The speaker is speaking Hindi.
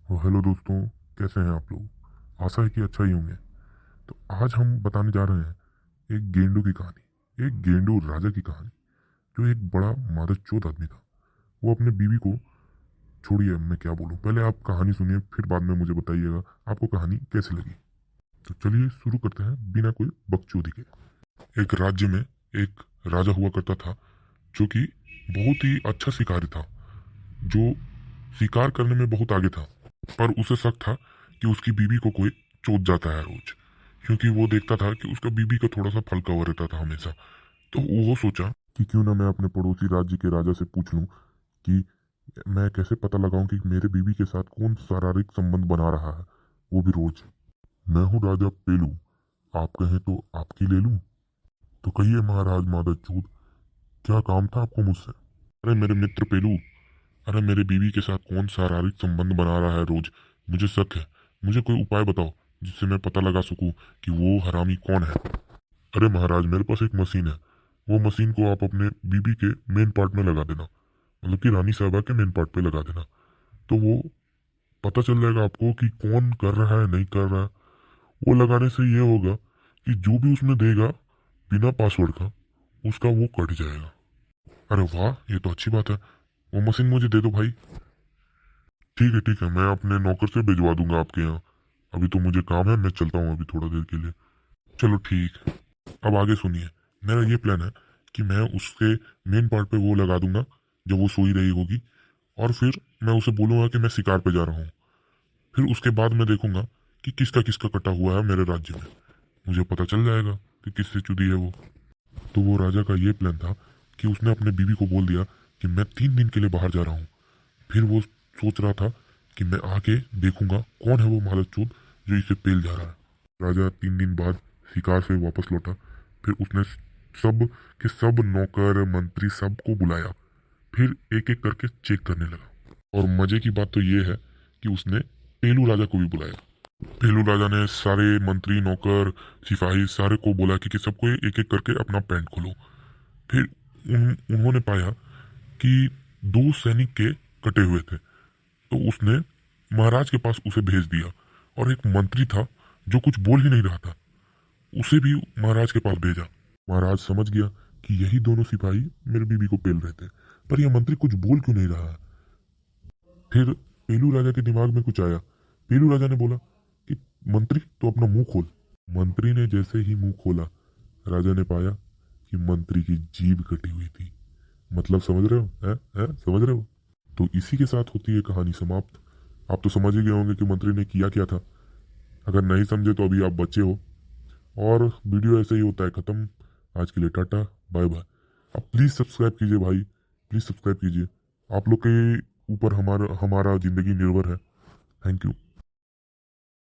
हेलो दोस्तों, कैसे हैं आप लोग। आशा है कि अच्छा ही होंगे। तो आज हम बताने जा रहे हैं एक गेंडू की कहानी, एक गेंडू राजा की कहानी। जो एक बड़ा मादकचोद आदमी था। वो अपने बीवी को, छोड़िए मैं क्या बोलूँ, पहले आप कहानी सुनिए फिर बाद में मुझे बताइएगा आपको कहानी कैसी लगी। तो चलिए शुरू करते हैं बिना कोई बकचोदी के। एक राज्य में एक राजा हुआ करता था जो कि बहुत ही अच्छा शिकारी था, जो शिकार करने में बहुत आगे था। पर उसे शक था कि उसकी बीवी को कोई चोट जाता है रोज, क्योंकि वो देखता था कि उसका बीवी का थोड़ा सा फलका हुआ रहता था हमेशा। तो वो सोचा कि क्यों ना मैं अपने पड़ोसी राज्य के राजा से पूछ लूं कि मैं कैसे पता लगाऊं कि मेरे बीवी के साथ कौन शारीरिक संबंध बना रहा है, वो भी रोज। मैं हूँ राजा पेलू, आप कहें तो आपकी ले लूं। तो कहिए महाराज मादरचोद, क्या काम था आपको मुझसे। अरे मेरे मित्र पेलू, अरे मेरे बीवी के साथ कौन शारीरिक संबंध बना रहा है रोज, मुझे शक है। मुझे कोई उपाय बताओ जिससे मैं पता लगा सकूं कि वो हरामी कौन है। अरे महाराज, मेरे पास एक मशीन है। वो मशीन को आप अपने बीबी के मेन पार्ट में लगा देना, मतलब कि रानी साहबा के मेन पार्ट पे लगा देना। तो वो पता चल जाएगा आपको कि कौन कर रहा है नहीं कर रहा है। वो लगाने से ये होगा कि जो भी उसमें देगा बिना पासवर्ड का, उसका वो कट जाएगा। अरे वाह, ये तो अच्छी बात है। वो मशीन मुझे दे दो भाई। ठीक है, मैं अपने नौकर से भिजवा दूंगा आपके यहाँ। अभी तो मुझे काम है, मैं चलता हूँ अभी थोड़ा देर के लिए। चलो ठीक। अब आगे सुनिए। मेरा ये प्लान है कि मैं उसके मेन पार्ट पे वो लगा दूंगा जब वो सोई रही होगी, और फिर मैं उसे बोलूंगा कि मैं शिकार पे जा रहा हूँ। फिर उसके बाद मैं देखूंगा कि किसका किसका कटा हुआ है मेरे राज्य में। मुझे पता चल जाएगा कि किससे चुदी है वो। तो वो राजा का ये प्लान था कि उसने अपने बीवी को बोल दिया कि मैं 3 दिन के लिए बाहर जा रहा हूँ। फिर वो सोच रहा था कि मैं आके देखूंगा कौन है वो महालचोद जो इसे पेल जा रहा है। राजा 3 दिन बाद शिकार से वापस लौटा। फिर उसने सब के सब नौकर मंत्री सबको बुलाया। फिर एक एक करके चेक करने लगा। और मजे की बात तो ये है कि उसने पेलू राजा को भी बुलाया। पेलू राजा ने सारे मंत्री नौकर सिपाही सारे को बोला कि सबको एक एक करके अपना पैंट खोलो। फिर उन्होंने पाया कि 2 सैनिक के कटे हुए थे। तो उसने महाराज के पास उसे भेज दिया। और एक मंत्री था जो कुछ बोल ही नहीं रहा था, उसे भी महाराज के पास भेजा। महाराज समझ गया कि यही दोनों सिपाही मेरे बीबी को पेल रहे थे, पर यह मंत्री कुछ बोल क्यों नहीं रहा है। फिर पेलू राजा के दिमाग में कुछ आया। पेलू राजा ने बोला कि मंत्री तो अपना मुंह खोल। मंत्री ने जैसे ही मुंह खोला, राजा ने पाया कि मंत्री की जीभ कटी हुई थी। मतलब समझ रहे हो, है समझ रहे हो। तो इसी के साथ होती है कहानी समाप्त। आप तो समझ ही गए होंगे कि मंत्री ने किया क्या था। अगर नहीं समझे तो अभी आप बच्चे हो। और वीडियो ऐसे ही होता है खत्म। आज के लिए टाटा, बाय बाय। आप प्लीज़ सब्सक्राइब कीजिए भाई, प्लीज़ सब्सक्राइब कीजिए। आप लोग के ऊपर हमारा हमारा ज़िंदगी निर्भर है। Thank you.